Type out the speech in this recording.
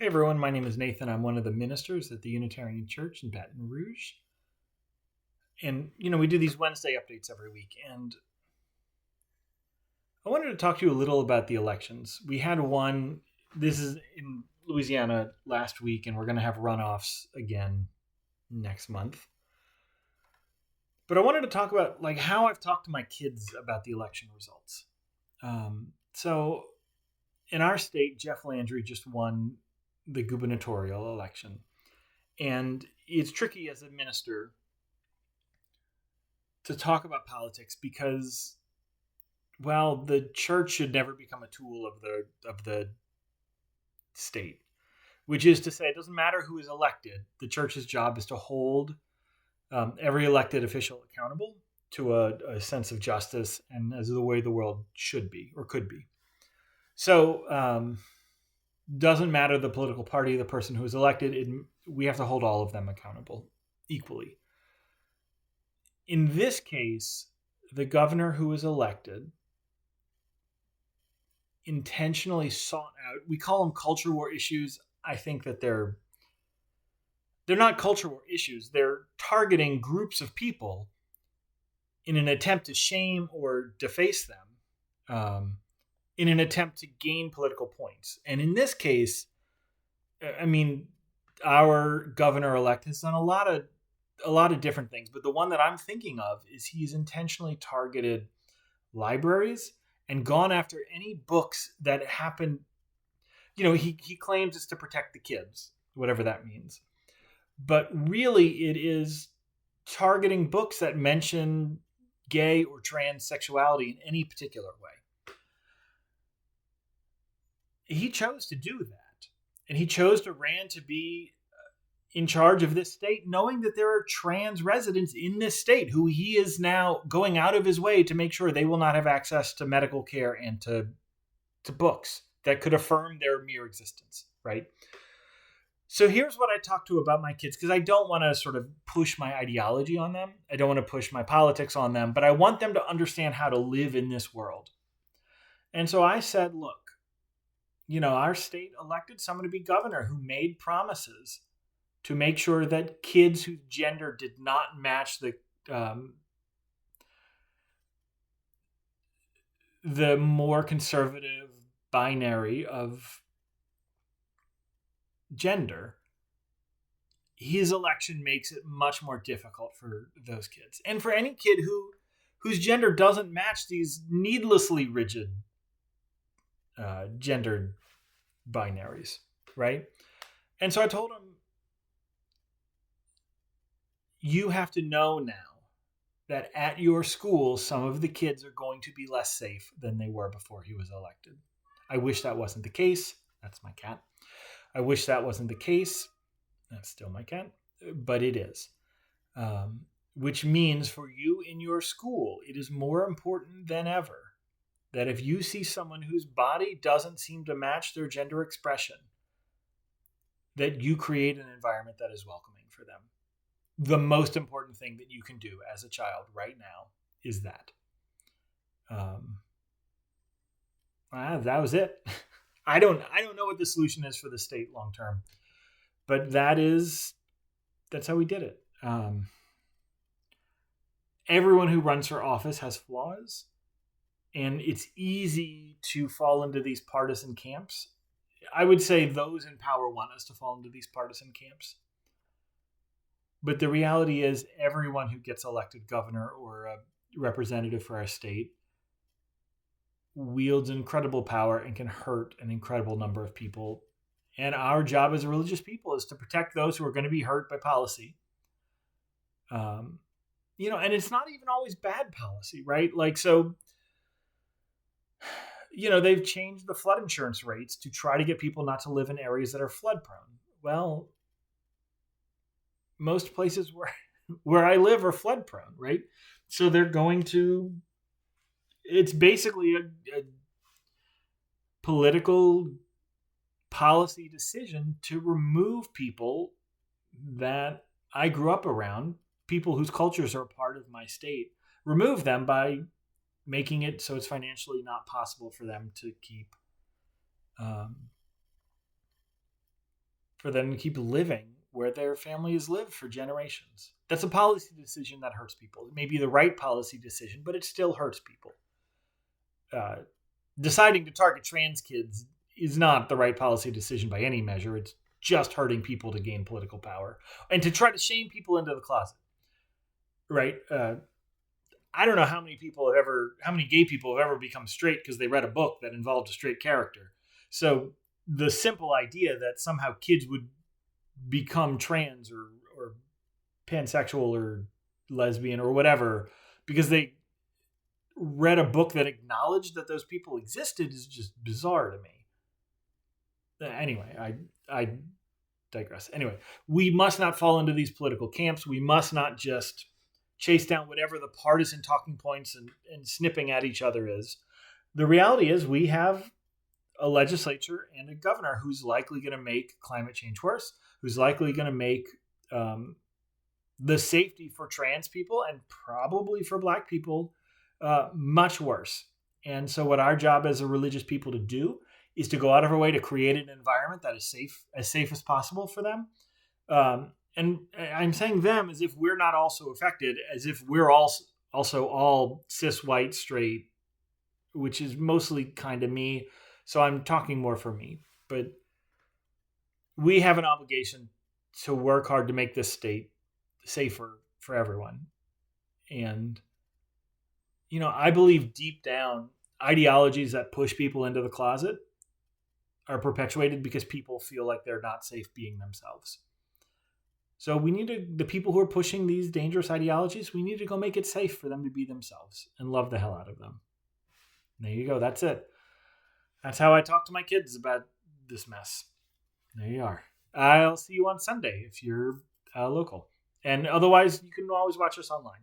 Hey everyone, my name is Nathan. I'm one of the ministers at the Unitarian Church in Baton Rouge. And, we do these Wednesday updates every week. And I wanted to talk to you a little about the elections. We had one, this is in Louisiana last week, and we're going to have runoffs again next month. But I wanted to talk about how I've talked to my kids about the election results. So in our state, Jeff Landry just won the gubernatorial election. And it's tricky as a minister to talk about politics because, well, the church should never become a tool of the state, which is to say, it doesn't matter who is elected. The church's job is to hold every elected official accountable to a sense of justice and as the way the world should be or could be. So, doesn't matter the political party, the person who is elected, we have to hold all of them accountable equally. In this case, the governor who was elected intentionally sought out, we call them culture war issues. I think that they're not culture war issues. They're targeting groups of people in an attempt to shame or deface them, in an attempt to gain political points. And in this case, our governor-elect has done a lot of different things, but the one that I'm thinking of is he's intentionally targeted libraries and gone after any books that happen. He claims it's to protect the kids, whatever that means. But really, it is targeting books that mention gay or trans sexuality in any particular way. He chose to do that, and he chose Duran to be in charge of this state, knowing that there are trans residents in this state who he is now going out of his way to make sure they will not have access to medical care and to books that could affirm their mere existence, right? So here's what I talk to about my kids, because I don't want to sort of push my ideology on them. I don't want to push my politics on them, but I want them to understand how to live in this world. And so I said, look, our state elected someone to be governor who made promises to make sure that kids whose gender did not match the more conservative binary of gender, his election makes it much more difficult for those kids. And for any kid whose gender doesn't match these needlessly rigid gendered binaries, right? And so I told him, you have to know now that at your school, some of the kids are going to be less safe than they were before he was elected. I wish that wasn't the case. That's my cat. I wish that wasn't the case. That's still my cat, but it is. Which means for you in your school, it is more important than ever that if you see someone whose body doesn't seem to match their gender expression, that you create an environment that is welcoming for them. The most important thing that you can do as a child right now is that. That was it. I don't know what the solution is for the state long term, but that's how we did it. Everyone who runs for office has flaws, and it's easy to fall into these partisan camps. I would say those in power want us to fall into these partisan camps. But the reality is everyone who gets elected governor or a representative for our state wields incredible power and can hurt an incredible number of people. And our job as a religious people is to protect those who are going to be hurt by policy. And it's not even always bad policy, right? They've changed the flood insurance rates to try to get people not to live in areas that are flood prone. Well, most places where I live are flood prone, right? So it's basically a political policy decision to remove people that I grew up around, people whose cultures are a part of my state, remove them by making it so it's financially not possible for them to keep for them to keep living where their families lived for generations. That's a policy decision that hurts people. It may be the right policy decision, but it still hurts people. Deciding to target trans kids is not the right policy decision by any measure. It's just hurting people to gain political power and to try to shame people into the closet. Right? I don't know how many gay people have ever become straight because they read a book that involved a straight character. So the simple idea that somehow kids would become trans or pansexual or lesbian or whatever because they read a book that acknowledged that those people existed is just bizarre to me. Anyway, I digress. Anyway, we must not fall into these political camps. We must not just chase down whatever the partisan talking points and snipping at each other is. The reality is we have a legislature and a governor who's likely going to make climate change worse, who's likely going to make the safety for trans people and probably for Black people much worse. And so what our job as a religious people to do is to go out of our way to create an environment that is safe as possible for them. And I'm saying them as if we're not also affected, as if we're also all cis, white, straight, which is mostly kind of me. So I'm talking more for me. But we have an obligation to work hard to make this state safer for everyone. And, I believe deep down, ideologies that push people into the closet are perpetuated because people feel like they're not safe being themselves. So the people who are pushing these dangerous ideologies, we need to go make it safe for them to be themselves and love the hell out of them. There you go. That's it. That's how I talk to my kids about this mess. There you are. I'll see you on Sunday if you're local. And otherwise, you can always watch us online.